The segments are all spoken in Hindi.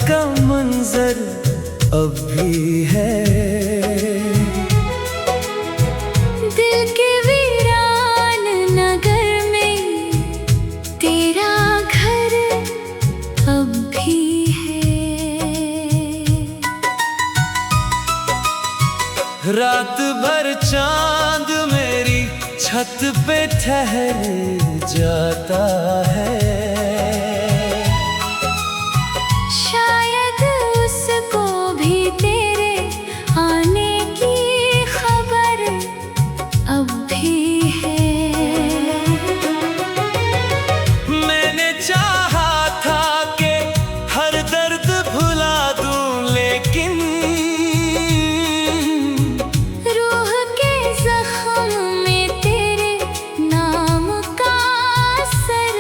का मंजर अब भी है। दिल के वीरान नगर में तेरा घर अब भी है। रात भर चांद मेरी छत पे ठहर जाता है। शायद उसको भी तेरे आने की खबर अब भी है। मैंने चाहा था कि हर दर्द भुला दूं, लेकिन रूह के जख्म में तेरे नाम का असर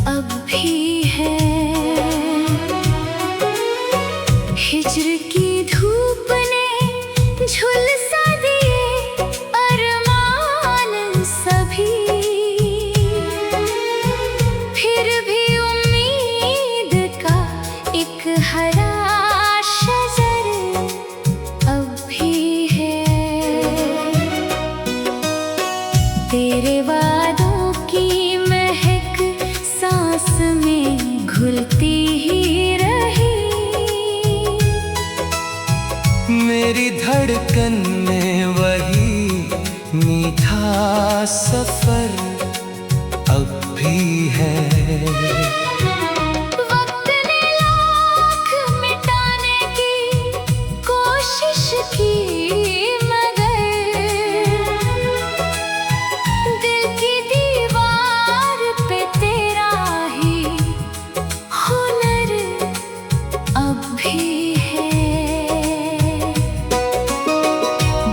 अब भी है। हिज्र की धूप ने झुलसा दिए अरमान सभी, फिर भी उम्मीद का एक हरा शजर अब भी है। तेरे वादों की महक सांस में घुलती ही रही। मेरी धड़कन में वही मीठा सफर अब भी है। वक्त ने लाख मिटाने की कोशिश की, मगर दिल की दीवार पे तेरा ही हुनर अब भी है।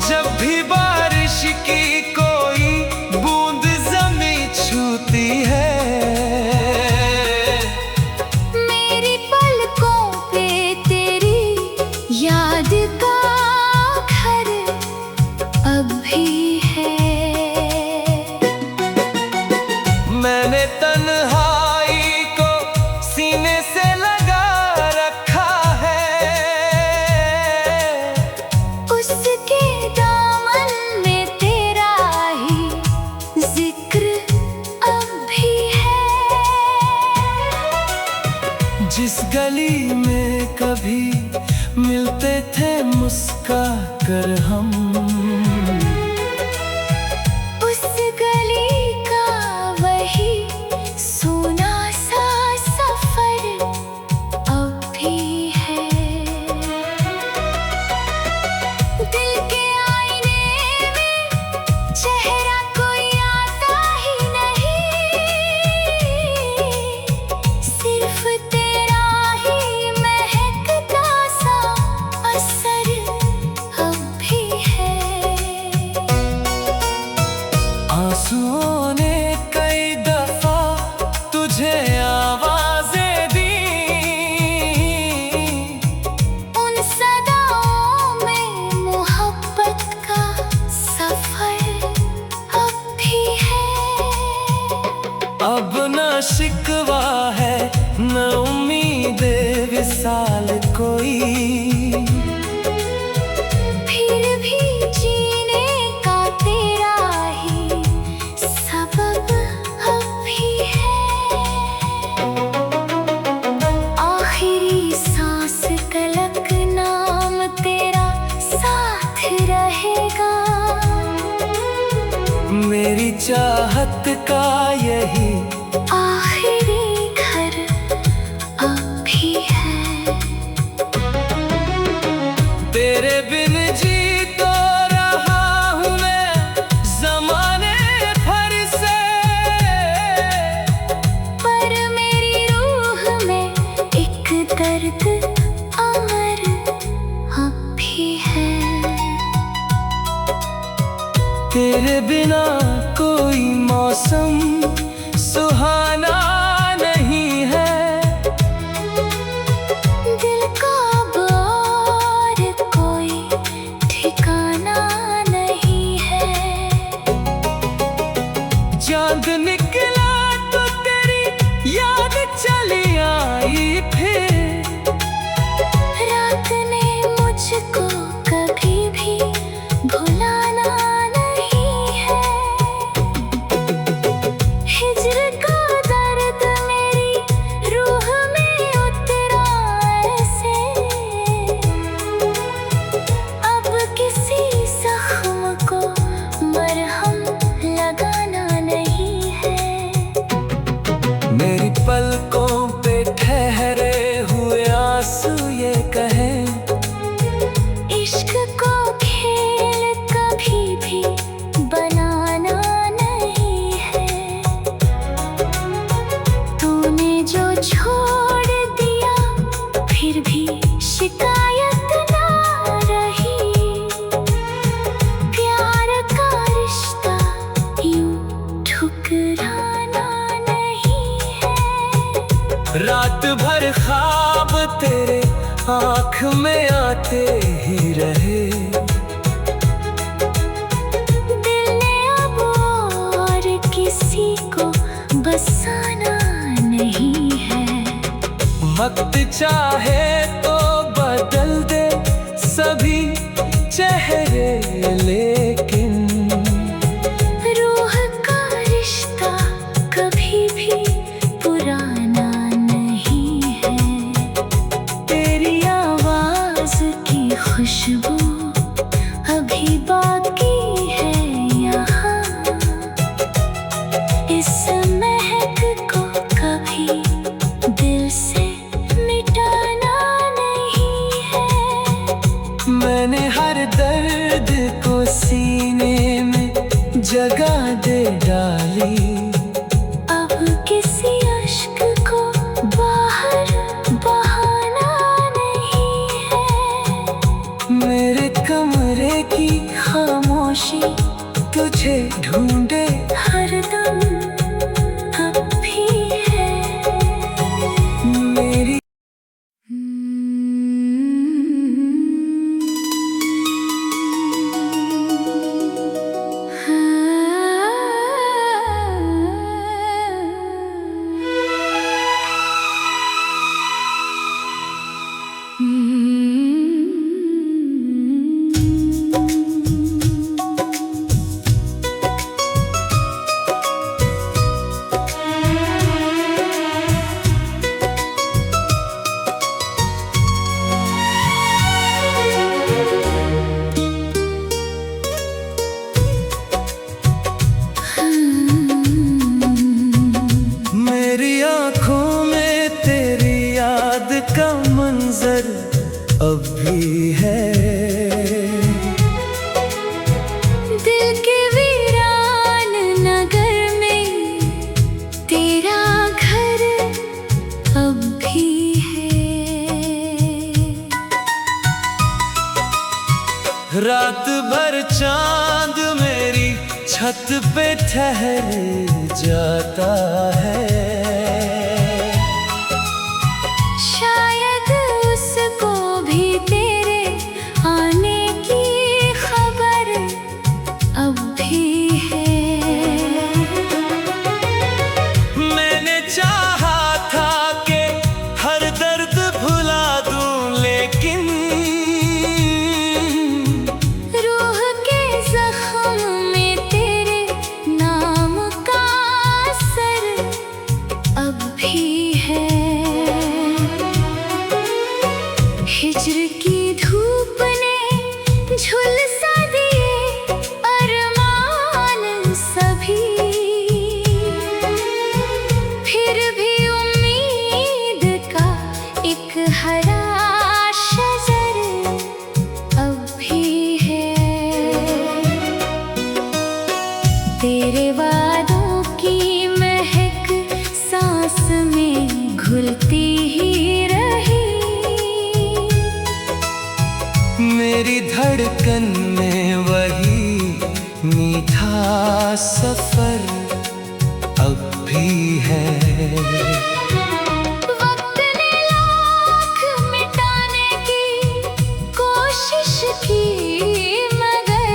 जब भी बारिश की कोई बूंद ज़मीं छूती है, मेरी पलकों पे तेरी याद का घर अब भी है। मैंने तन्हाई को सीने से लगा रखा है। उसके दामन में तेरा ही जिक्र अब भी है। जिस गली में कभी मिलते थे मुस्का कर हम, उस गली का वही सोना सा सफर अब भी है। दिल के आईने में चेहरा कोई आता ही नहीं, सिर्फ तेरा ही महकता सा असर अब भी है। आंसुओं ने कई दफा तुझे आवाजें दी। उन सदाओं में मोहब्बत का सफर अब भी है। अब न शिकवा है न उम्मीद विसाल कोई, फिर भी जीने का तेरा ही सबब अब भी है। आखिरी सांस तलक नाम तेरा साथ रहेगा। मेरी चाहत का यही आखिरी घर अब भी है। तेरे बिन जी तो रहा हूँ मैं ज़माने भर से, पर मेरी रूह में एक दर्द अमर अब भी है। तेरे बिना कोई मौसम सुहाना नहीं है। दिल का अब और कोई ठिकाना नहीं है। चांद निकला तो तेरी याद चली आई फिर, ख्वाब तेरे आँख में आते ही रहे। दिल ने अब और किसी को बसाना नहीं है। वक्त चाहे तो बदल दे सभी चेहरे, लेकिन रूह का रिश्ता कभी भी पुराना नहीं है। तेरी आवाज की खुशबू अभी बाकी है यहाँ। इस महक को कभी दिल से मिटाना नहीं है। मैंने हर दर्द को सीने में जगह दे डाली। अब किसी अश्क को बाहर बहाना नहीं है। मेरे कमरे की खामोशी तुझे ढूंढे हरदम अब भी है। मेरी आँखों में तेरी याद का मंजर अब भी है। दिल के वीरान नगर में तेरा घर अब भी है। रात भर चांद मेरी छत पे ठहर जाता है। शायद उसको भी तेरे आने की खबर अब भी है। मैंने चाहा था कि हर दर्द भुला दूं, लेकिन रूह के जख्म में तेरे नाम का असर अब भी है। हिज्र की धूप ने झुलसा दिए अरमान सभी। फिर भी उम्मीद का एक हरा शजर अब भी है। तेरे वादों की महक सांस में घुलती ही रही। मेरी धड़कन में वही मीठा सफर अब भी है। वक्त ने लाख मिटाने की कोशिश की, मगर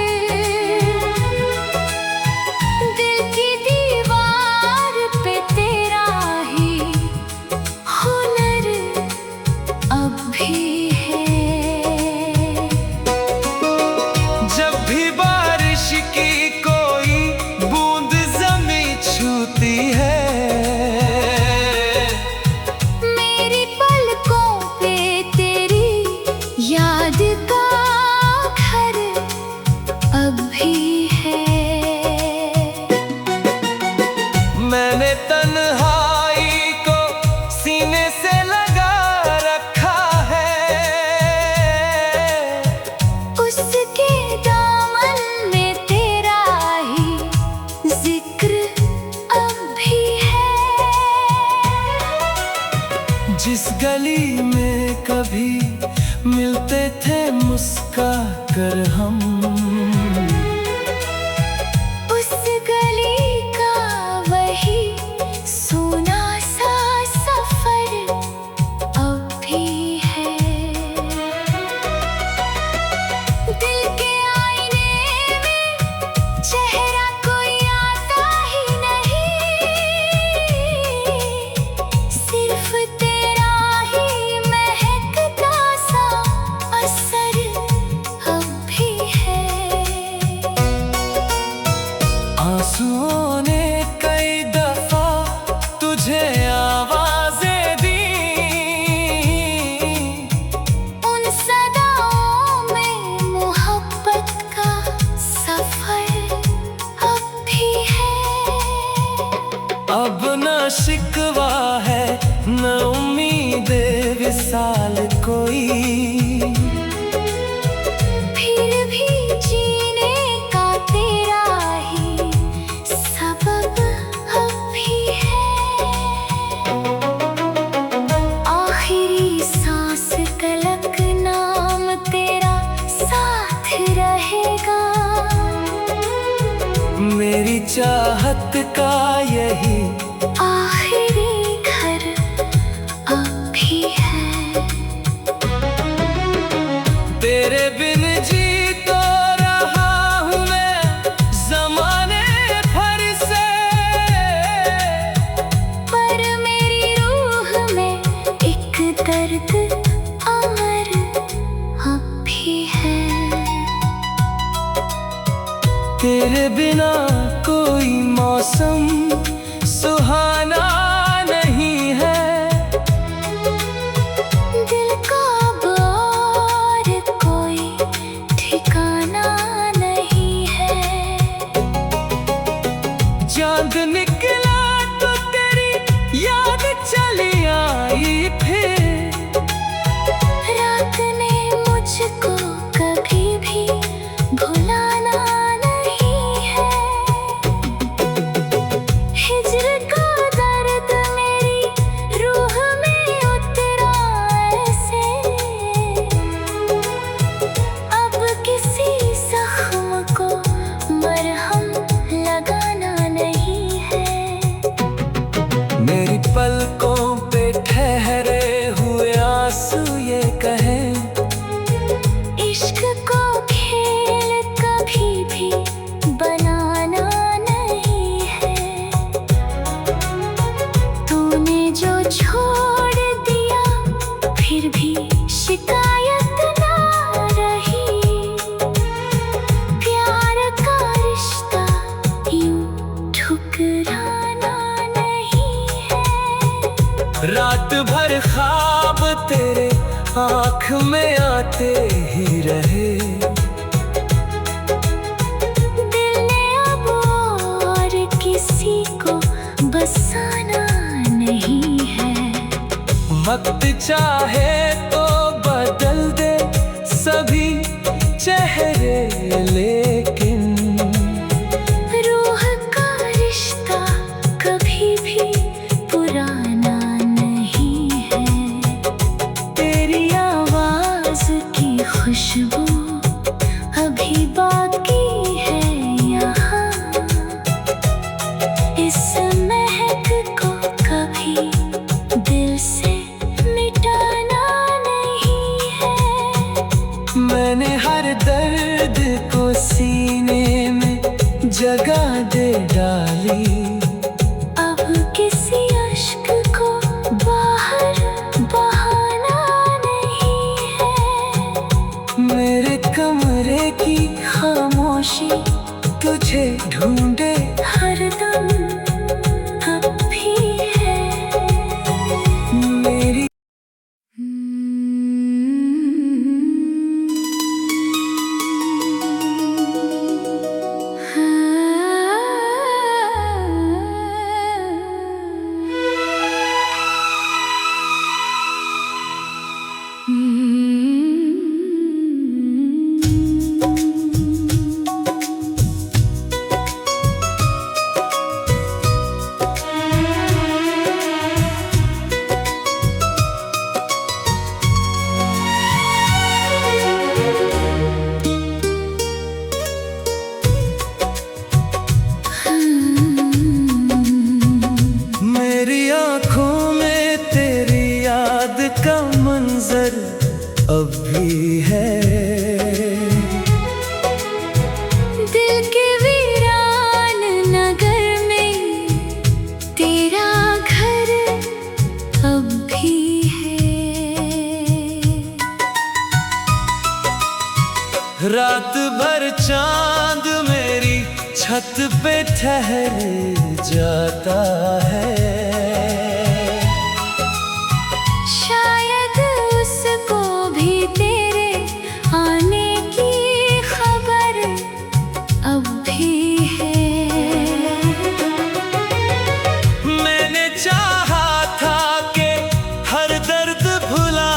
दिल की दीवार पे तेरा ही हुनर अब भी है। जब भी बारिश की कोई बूंद जमीन छूती है, मेरी पलकों पे तेरी याद का घर अब भी है। मैंने तन्हाई को सीने से लगा रखा है। उसके दामन में तेरा ही जिक्र अब भी है। जिस गली में कभी मिलते थे मुस्का कर हम, उस गली का वही सोना सा सफर अब भी साल कोई, फिर भी जीने का तेरा ही सबब अब भी है। आखिरी सांस तलक नाम तेरा साथ रहेगा। मेरी चाहत का यही आखिरी घर अब भी है। तेरे बिन जी तो रहा हूँ मैं ज़माने भर से, पर मेरी रूह में एक दर्द अमर अब भी है। तेरे बिना कोई मौसम सुहाना नहीं है। दिल का अब और कोई ठिकाना नहीं है। चांद निकला तो तेरी याद चली आई फिर, रात ने मुझको कभी भी भुलाना नहीं है। हिज्र का दर्द मेरी रूह में उतरा ऐसे, अब किसी जख्म को मरहम लगाना नहीं है। मेरी पलकों पे ठहरे हुए आंसू ये कहें, इश्क को खेल कभी भी बनाना नहीं है। तूने जो छोड़ दिया फिर भी शिकायत ना रही। प्यार का रिश्ता यूं ठुकराना नहीं है। रात भर ख्वाब तेरे आँख में आते ही रहे। दिल ने अब और किसी को बसाना नहीं है। वक्त चाहे तो बदल दे सभी चेहरे, लेकिन रूह का रिश्ता कभी भी पुराना नहीं है। तेरी आवाज की खुशबू अभी बाकी है यहाँ। इस महक को कभी दिल से मिटाना नहीं है। मैंने हर दर्द को सीने में जगह दे डाली। अब किसी अश्क को बाहर बहाना नहीं है। मेरे कमरे की खामोशी तुझे ढूंढे हरदम अब भी है। मेरी अब भी है। दिल के वीरान नगर में तेरा घर अब भी है। रात भर चांद मेरी छत पे ठहर जाता है। शायद उसको भी तेरे आने की खबर अब भी है। मैंने चाहा था कि हर दर्द भुला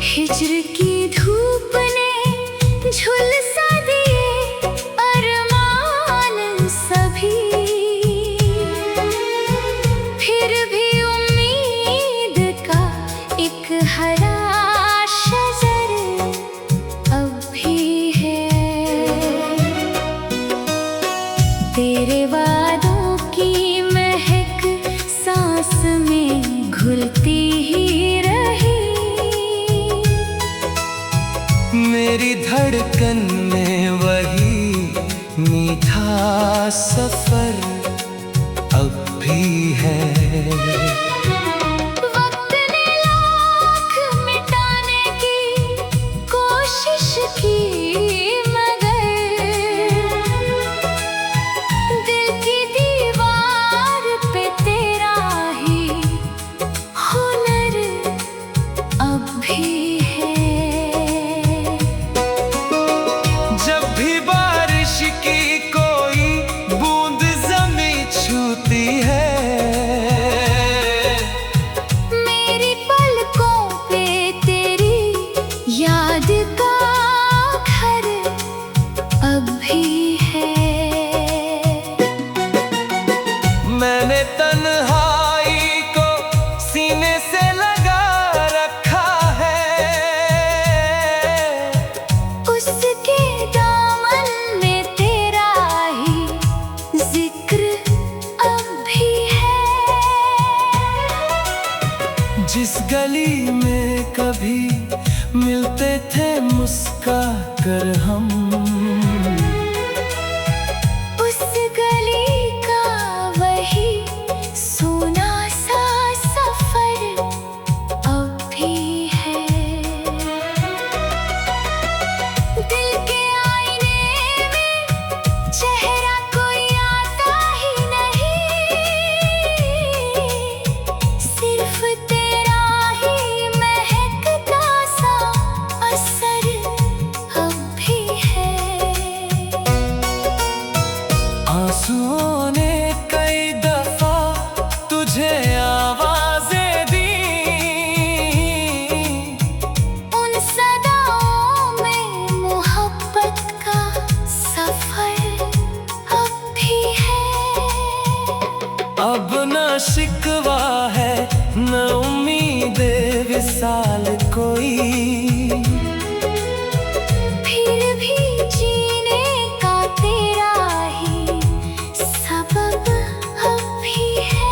हिज्र की धूप ने झुलसा दिए अरमान सभी, फिर भी उम्मीद का एक हरा शजर अब भी है। तेरे वादों की महक सांस में घुलती ही रही, मेरी धड़कन में वही मीठा सफर अब भी है। वक्त ने लाख मिटाने की कोशिश की, मगर दिल की दीवार पे तेरा ही हुनर अब भी है। जब भी बारिश की कोई बूंद ज़मीं छूती है, मेरी पलकों पे तेरी याद का घर अब भी है। मैंने तन्हाई को सीने से लगा रखा है, उसके दामन में तेरा ही जिक्र अब भी है। जिस गली में कभी मिलते थे मुस्का कर हम, उस गली का वही सोना सा सफर अब भी है। दिल के आईने में चेहरा कोई आता ही नहीं, सिर्फ तेरा ही महकता सा असर अब भी है। आंसुओं ने कई दफा तुझे आवाजें दी, उन सदाओं में मोहब्बत का सफर अब भी है। अब न शिकवा है न उम्मीद विसाल कोई, फिर भी जीने का तेरा ही सबब अब भी है।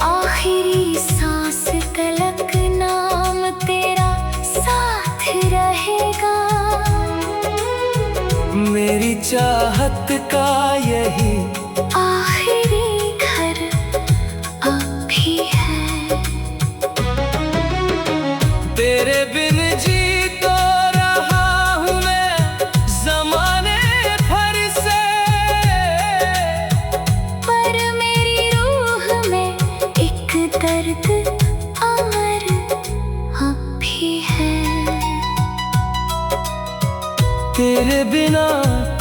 आखिरी सांस तलक नाम तेरा साथ रहेगा, मेरी चाहत का यही आखिरी घर अब भी है। तेरे बिन जी तो रहा हूँ मैं ज़माने भर से, पर मेरी रूह में एक दर्द अमर अब भी है। तेरे बिना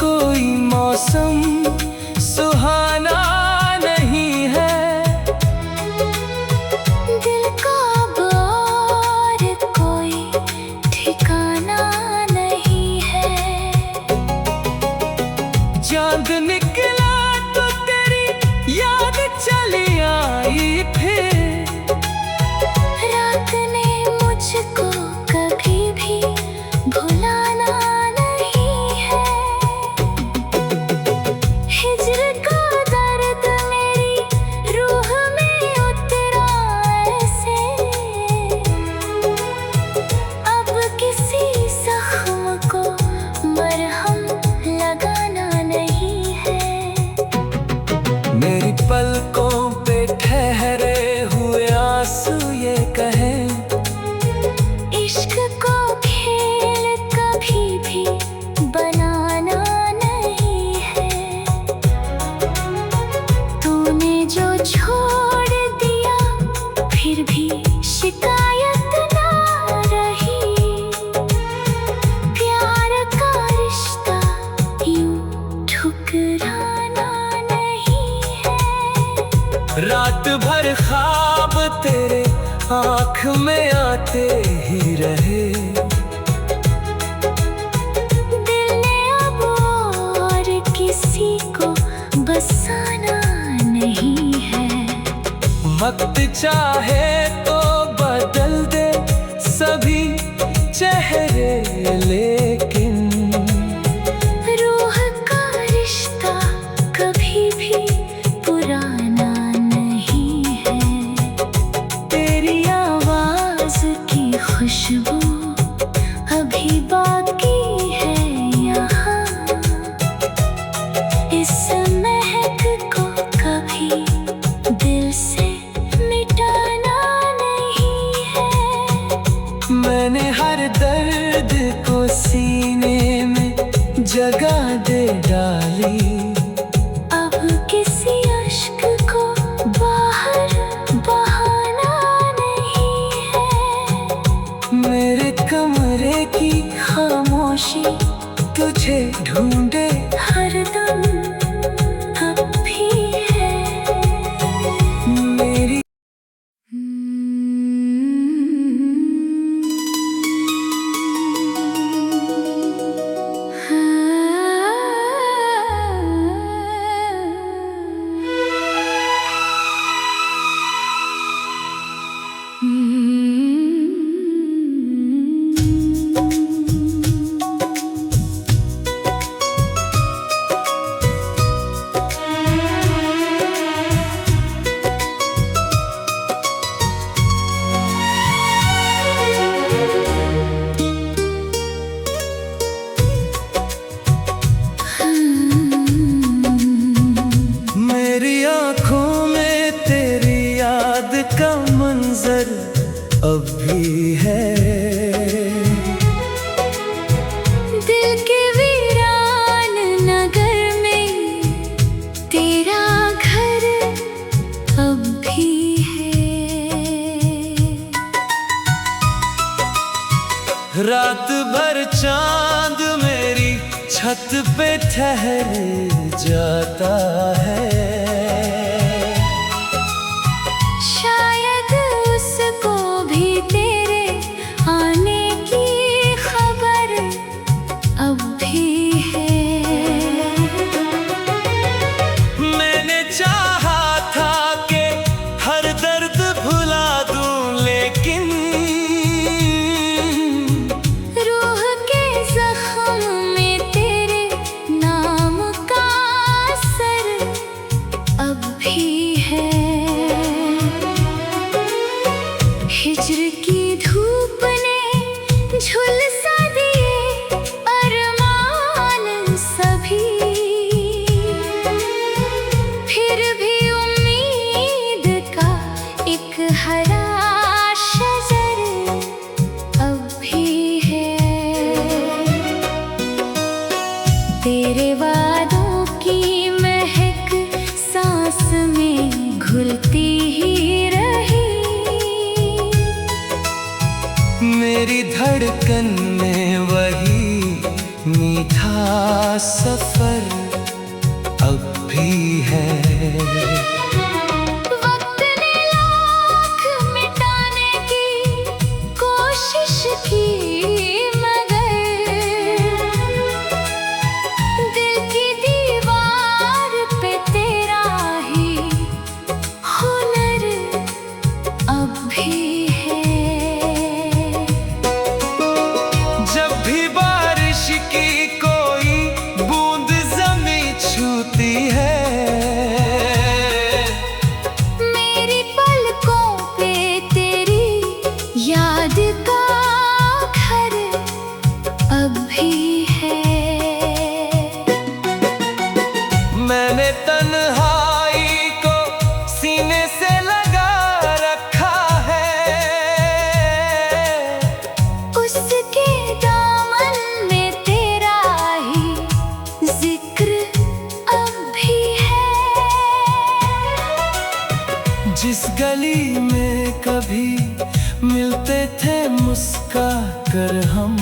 कोई मौसम सुहाना नहीं है, दिल का अब और कोई ठिकाना नहीं है। चांद निकला तो तेरी याद चली आई फिर, रात ने मुझको कभी भी भुलाना नहीं है। हिज्र का दर्द मेरी रूह में उतरा ऐसे, अब किसी जख्म को मरहम लगाना नहीं है। मेरी पलकों पे ठहरे हुए आंसू ये कहें, इश्क को खेल कभी भी बनाना नहीं है। तूने जो छोड़ दिया फिर भी शिकायत ना रही, प्यार का रिश्ता यूं ठुकराना नहीं है। रात भर ख्वाब तेरे आँख में आते ही रहे। दिल ने अब और किसी को बसाना नहीं है। वक्त चाहे तो बदल दे सभी चेहरे, लेकिन रूह का रिश्ता कभी भी पुराना नहीं है। तेरी आवाज की खुशबू अभी बाकी है यहाँ। इस महक को कभी दिल से मिटाना नहीं है। मैंने हर दर्द को सीने में जगह दे डाली। अब किसी अश्क को बाहर बहाना नहीं है। मेरे कमरे की खामोशी तुझे ढूंढे हरदम अब भी है। मेरी आँखों में तेरी याद का मंजर अब भी है। दिल के वीरान नगर में तेरा घर अब भी है। रात भर चांद मेरी छत पे ठहर जाता है। शायद उसको भी तेरे आने की खबर अब भी है। मैंने चाहा था कि हर दर्द भुला दूं, लेकिन रूह के जख्म में तेरे नाम का असर अब भी है। हिज्र की धूप ने झुलसा दिए अरमान सभी। फिर भी उम्मीद का एक हरा शजर अब भी है। तेरे वादों की महक सांस में घुलती ही रही। मेरी धड़कन में वही मीठा सफर अब भी है। वक्त ने लाख मिटाने की कोशिश की, मगर दिल की दीवार पे तेरा ही हुनर अब भी है। जब भी बारिश की कोई बूंद ज़मीं छूती है, मेरी पलकों पे तेरी याद का घर अब भी है। मैंने तन्हाई को सीने से लगा रखा है। उसके दामन में तेरा ही जिक्र अब भी है। जिस गली में कभी मिलते थे मुस्का कर हम,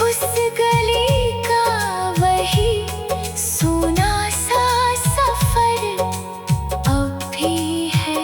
उस गली का वही सोना सा सफर अब भी है।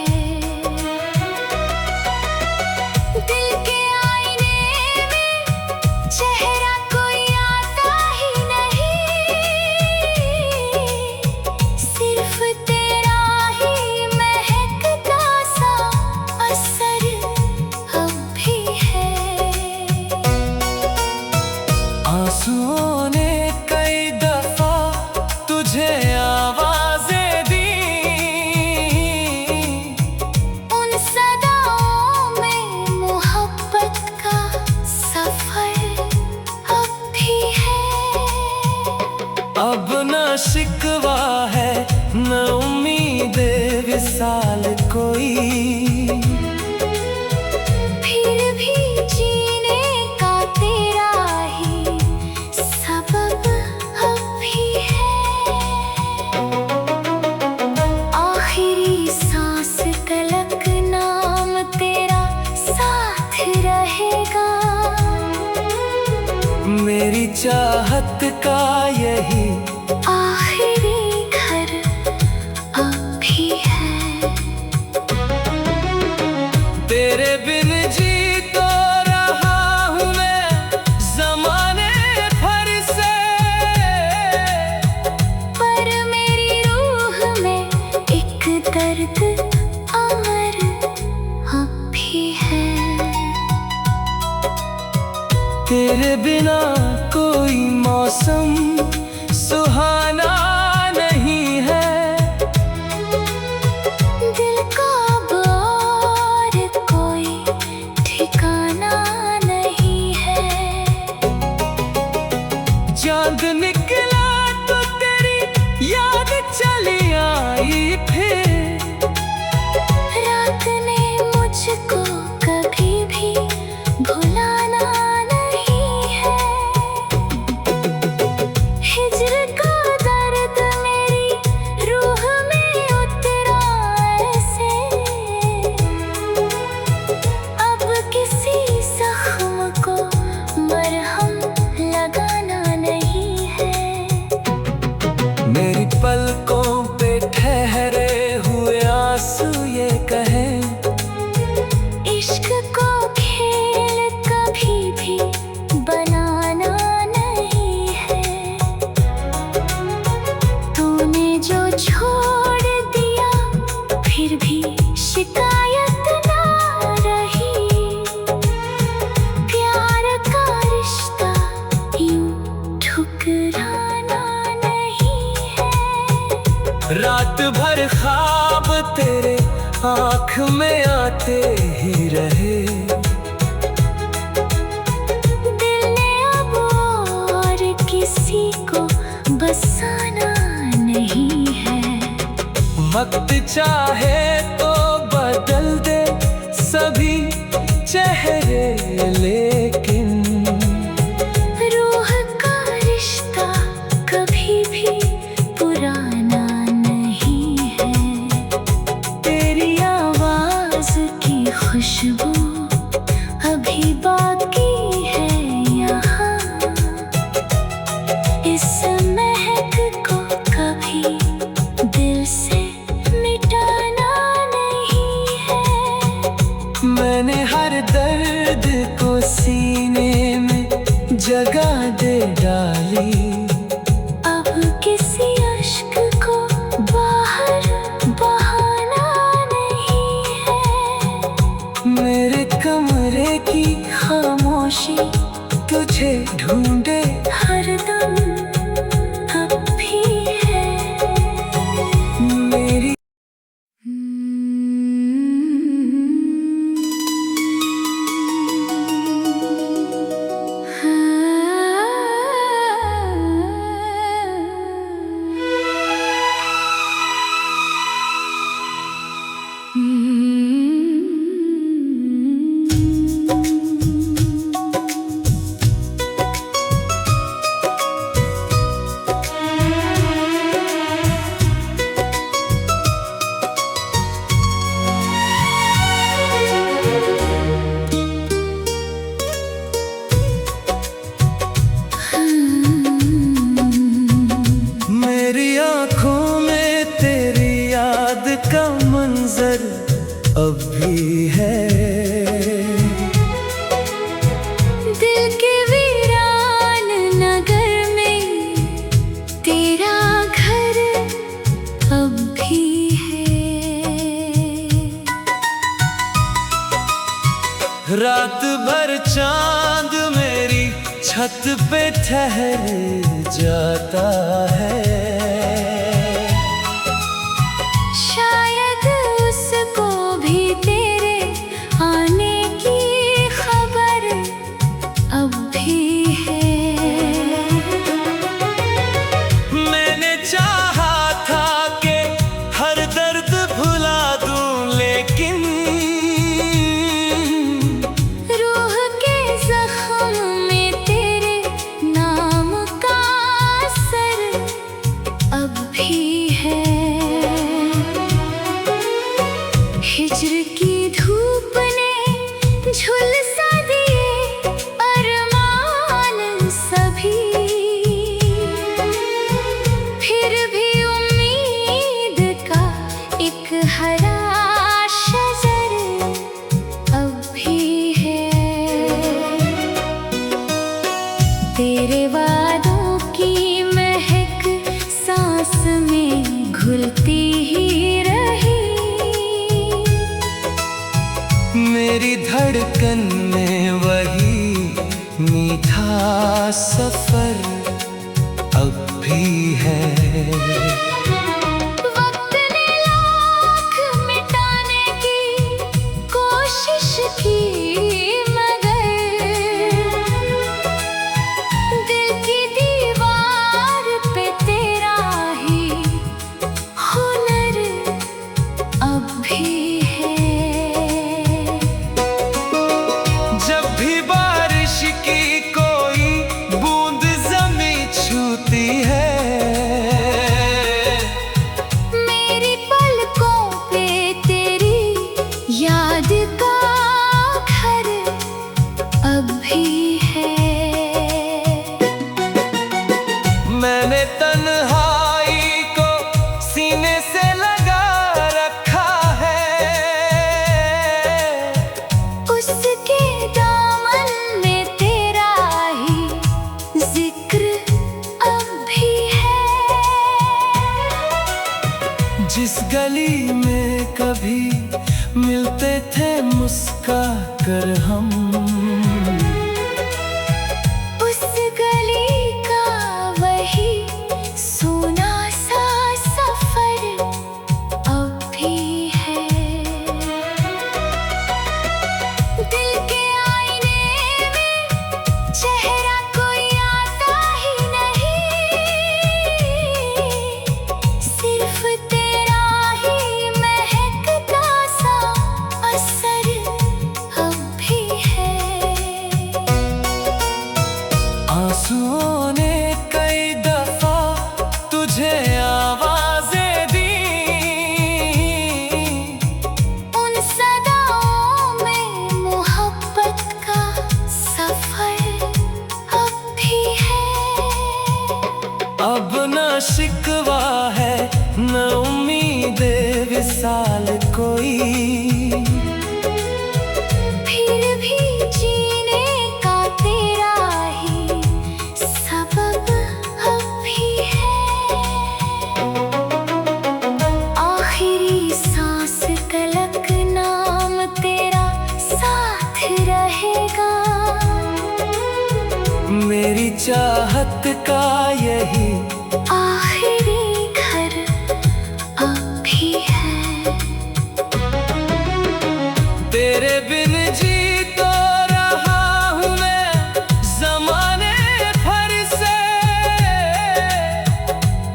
मेरी चाहत का यही आखिरी घर अब भी है। तेरे बिन जी तो रहा हूँ मैं ज़माने भर से, पर मेरी रूह में एक दर्द अमर अब भी है। तेरे बिना कोई मौसम सुहाना नहीं है। दिल का अब और कोई ठिकाना नहीं है। चांद निकला तो तेरी याद चली आई फिर, रात ने मुझको कभी भी भुलाना नहीं है। हिज्र का दर्द मेरी रूह में उतरा ऐसे, अब किसी जख्म को मरहम लगाना नहीं है। मेरी पलकों पे ठहरे हुए आंसू ये कहें, इश्क को खेल कभी भी बनाना नहीं है। तूने जो छोड़ दिया फिर भी शिकायत ना रही। प्यार का रिश्ता यूं ठुकराना नहीं है। रात भर ख्वाब तेरे आँख में आते ही रहे। दिल ने अब और किसी को बसाना नहीं है। वक्त चाहे तो बदल दे सभी चेहरे, लेकिन रूह का रिश्ता कभी भी पुराना नहीं है। तेरी आवाज की खुशबू अभी बाकी है यहाँ। इस महक को कभी दिल से मिटाना नहीं है। मैंने हर दर्द को सीने में जगह दे डाली। अब किसी अश्क को बाहर बहाना नहीं है। मेरे कमरे की खामोशी तुझे ढूंढे हरदम अब भी है। मेरी मेरी आँखों में तेरी याद का मंजर अब भी है। दिल के वीरान नगर में तेरा घर अब भी है। रात भर चांद मेरी छत पे ठहर जाता है। शायद उसको भी तेरे आने की खबर अब भी है। मैंने चाहा था कि हर दर्द भुला दूं, लेकिन रूह के जख्म में तेरे नाम का असर अब भी है। हिज्र की धूप ने झुलसा दिए अरमान सब। मेरी धड़कन में वही मीठा सफर अब भी है। वक्त ने लाख मिटाने की कोशिश की, मगर दिल की दीवार पे तेरा ही हुनर अब भी है। जब भी बारिश की कोई बूंद ज़मीं छूती है, मेरी पलकों पे तेरी याद का घर अब भी है। मैंने तन्हाई को सीने से लगा रखा है। उसके दामन में तेरा ही जिक्र अब भी है। जिस गली में कभी मिलते थे मुस्का कर हम, उस गली का वही सोना सा सफर अब भी है। दिल के आईने में चेहरा कोई आता ही नहीं, सिर्फ तेरा ही महकता सा असर अब भी है। आंसुओं ने कई दफा तुझे आवाजें दी, उन सदाओं में मोहब्बत का सफर अब भी है। अब न शिकवा है न उम्मीद विसाल कोई, फिर भी जीने का तेरा ही सबब अब भी है। आखिरी सांस तलक नाम तेरा साथ रहेगा। मेरी चाहत का यही आखिरी घर अब भी है। तेरे बिन जी तो रहा हूँ मैं ज़माने भर से,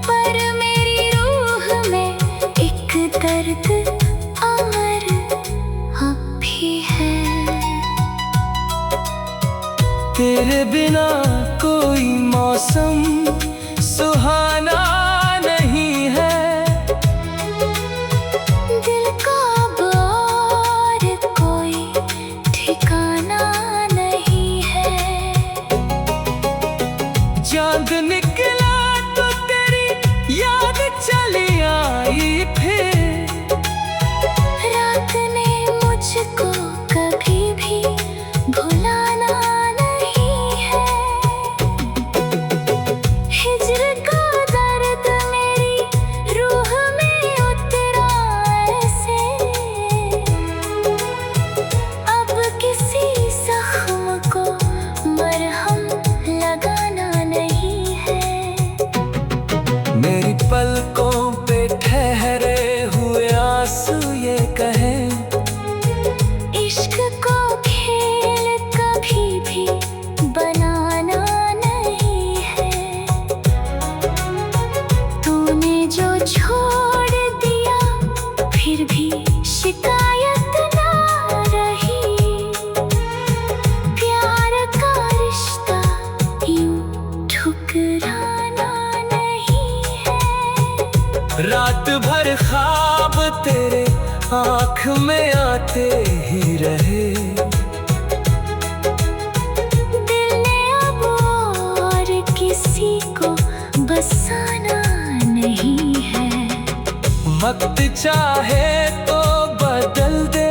पर मेरी रूह में एक दर्द अमर अब भी है। तेरे बिना कोई मौसम सुहाना नहीं है। दिल का अब और कोई ठिकाना नहीं है। चांद निकला तो तेरी याद चली आई फिर, रात ने मुझको कभी भी भुलाना नहीं है। हिज्र का दर्द मेरी रूह में उतरा ऐसे, अब किसी जख्म को मरहम लगाना नहीं है। मेरी पलकों पे ठहरे हुए आंसू ये कहें, इश्क को खेल कभी भी बनाना नहीं है। तूने जो छोड़ दिया फिर भी शिकायत ना रही। प्यार का रिश्ता यूं ठुकराना नहीं है। रात भर ख्वाब तेरे आँख में आते ही रहे। दिल ने अब और किसी को बसाना नहीं है। वक्त चाहे तो बदल दे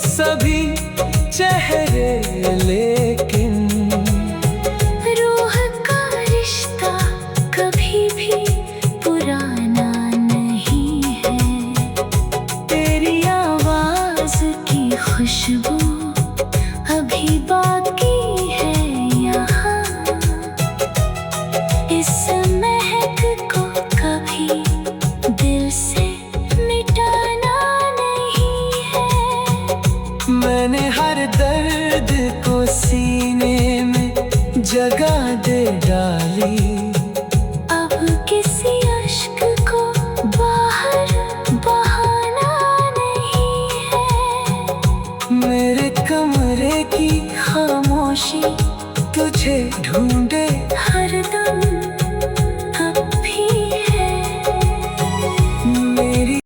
सभी चेहरे, लेकिन रूह का रिश्ता कभी भी पुराना नहीं है। तेरी आवाज की खुशबू अभी बाकी है यहाँ। इस महक को कभी दिल से मिटाना नहीं है। मैंने हर दर्द को सीने में जगह दे डाली। अब किसी अश्क को बाहर बहाना नहीं है। मेरे कमरे की खामोशी तुझे ढूंढे